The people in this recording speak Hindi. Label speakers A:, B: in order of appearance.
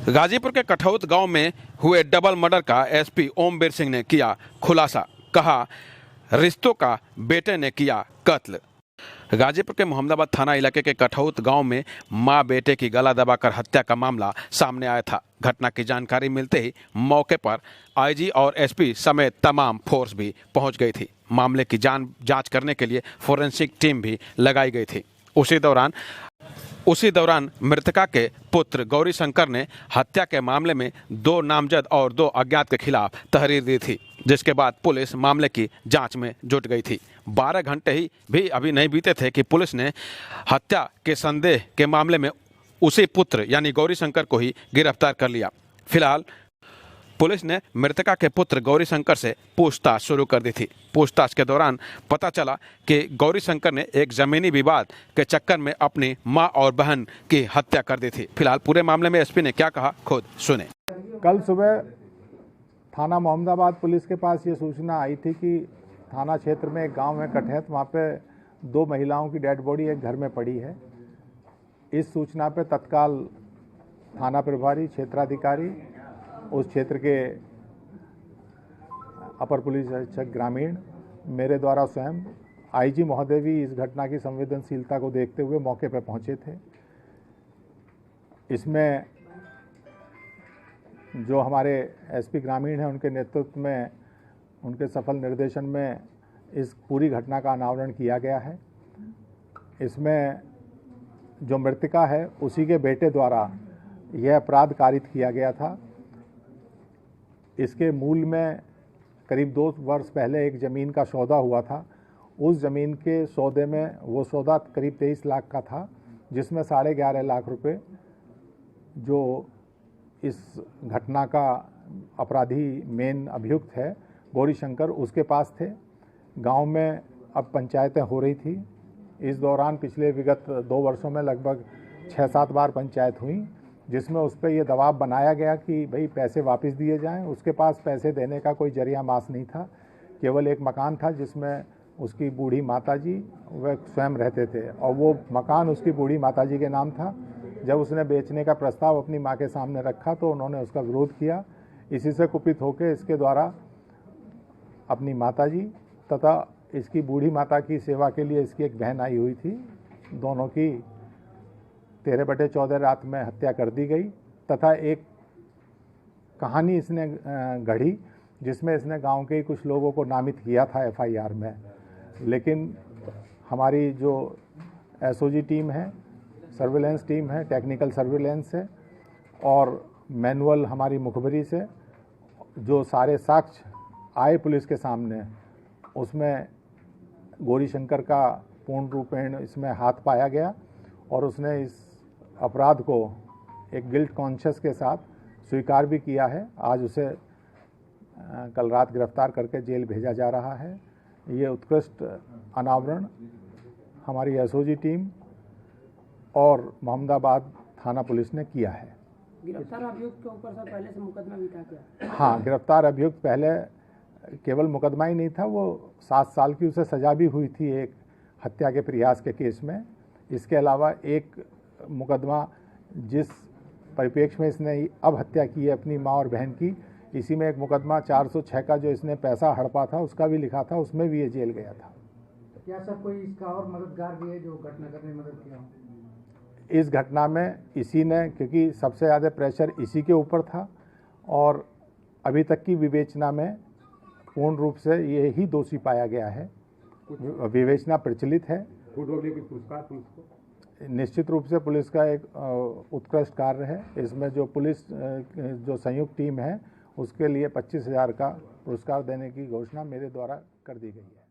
A: गाजीपुर के कठौत गांव में हुए डबल मर्डर का एसपी ओमवीर सिंह ने किया खुलासा। कहा, रिश्तों का बेटे ने किया कत्ल। गाजीपुर के मोहम्मदाबाद थाना इलाके के कठौत गांव में मां बेटे की गला दबाकर हत्या का मामला सामने आया था। घटना की जानकारी मिलते ही मौके पर आईजी और एसपी समेत तमाम फोर्स भी पहुंच गई थी। मामले की जांच करने के लिए फोरेंसिक टीम भी लगाई गई थी। उसी दौरान मृतका के पुत्र गौरी शंकर ने हत्या के मामले में 2 नामजद और 2 अज्ञात के खिलाफ तहरीर दी थी, जिसके बाद पुलिस मामले की जांच में जुट गई थी। 12 घंटे ही भी अभी नहीं बीते थे कि पुलिस ने हत्या के संदेह के मामले में उसी पुत्र यानी गौरी शंकर को ही गिरफ्तार कर लिया। फिलहाल पुलिस ने मृतका के पुत्र गौरी शंकर से पूछताछ शुरू कर दी थी। पूछताछ के दौरान पता चला कि गौरी शंकर ने एक जमीनी विवाद के चक्कर में अपनी मां और बहन की हत्या कर दी थी। फिलहाल पूरे मामले में एसपी ने क्या कहा, खुद सुने।
B: कल सुबह थाना मोहम्मदाबाद पुलिस के पास ये सूचना आई थी कि थाना क्षेत्र में एक गांव है कठैत, वहाँ पे 2 महिलाओं की डेड बॉडी एक घर में पड़ी है। इस सूचना पे तत्काल थाना प्रभारी क्षेत्राधिकारी, उस क्षेत्र के अपर पुलिस अधीक्षक ग्रामीण, मेरे द्वारा स्वयं आईजी महोदय भी इस घटना की संवेदनशीलता को देखते हुए मौके पर पहुंचे थे। इसमें जो हमारे एसपी ग्रामीण हैं, उनके नेतृत्व में, उनके सफल निर्देशन में इस पूरी घटना का अनावरण किया गया है। इसमें जो मृतका है उसी के बेटे द्वारा यह अपराध कारित किया गया था। इसके मूल में करीब 2 वर्ष पहले एक ज़मीन का सौदा हुआ था। उस ज़मीन के सौदे में वो सौदा करीब 23 लाख का था, जिसमें 11.5 लाख रुपए जो इस घटना का अपराधी मेन अभियुक्त है गौरी शंकर, उसके पास थे। गांव में अब पंचायतें हो रही थी। इस दौरान पिछले विगत 2 वर्षों में लगभग 6-7 बार पंचायत हुई, जिसमें उस पर यह दबाव बनाया गया कि भाई पैसे वापस दिए जाएं। उसके पास पैसे देने का कोई जरिया मास नहीं था, केवल एक मकान था जिसमें उसकी बूढ़ी माताजी वह स्वयं रहते थे, और वो मकान उसकी बूढ़ी माताजी के नाम था। जब उसने बेचने का प्रस्ताव अपनी मां के सामने रखा तो उन्होंने उसका विरोध किया। इसी से कुपित होकर इसके द्वारा अपनी माताजी तथा इसकी बूढ़ी माता की सेवा के लिए इसकी एक बहन आई हुई थी, दोनों की 13/14 रात में हत्या कर दी गई। तथा एक कहानी इसने गढ़ी जिसमें इसने गांव के कुछ लोगों को नामित किया था एफआईआर में, लेकिन हमारी जो एसओजी टीम है, सर्विलेंस टीम है, टेक्निकल सर्विलेंस है और मैनुअल हमारी मुखबरी से जो सारे साक्ष्य आए पुलिस के सामने, उसमें गौरी शंकर का पूर्ण रूपेण इसमें हाथ पाया गया और उसने इस अपराध को एक गिल्ट कॉन्शियस के साथ स्वीकार भी किया है। आज उसे कल रात गिरफ्तार करके जेल भेजा जा रहा है। ये उत्कृष्ट अनावरण हमारी एसओजी टीम और मोहम्मदाबाद थाना पुलिस ने किया है।
C: गिरफ्तार अभियुक्त के ऊपर सर पहले से मुकदमा भी था क्या?
B: हाँ, गिरफ्तार अभियुक्त पहले केवल मुकदमा ही नहीं था, वो 7 साल की उसे सजा भी हुई थी एक हत्या के प्रयास के केस में। इसके अलावा एक मुकदमा जिस परिप्रेक्ष्य में इसने अब हत्या की है अपनी मां और बहन की, इसी में एक मुकदमा 406 का जो इसने पैसा हड़पा था उसका भी लिखा था, उसमें भी ये जेल गया था।
C: क्या सर कोई इसका और मददगार भी है जो घटना करने में मदद किया हो?
B: इस घटना में इसी ने, क्योंकि सबसे ज़्यादा प्रेशर इसी के ऊपर था और अभी तक की विवेचना में पूर्ण रूप से ये ही दोषी पाया गया है। विवेचना प्रचलित है। निश्चित रूप से पुलिस का एक उत्कृष्ट कार्य है। इसमें जो पुलिस जो संयुक्त टीम है उसके लिए 25,000 का पुरस्कार देने की घोषणा मेरे द्वारा कर दी गई है।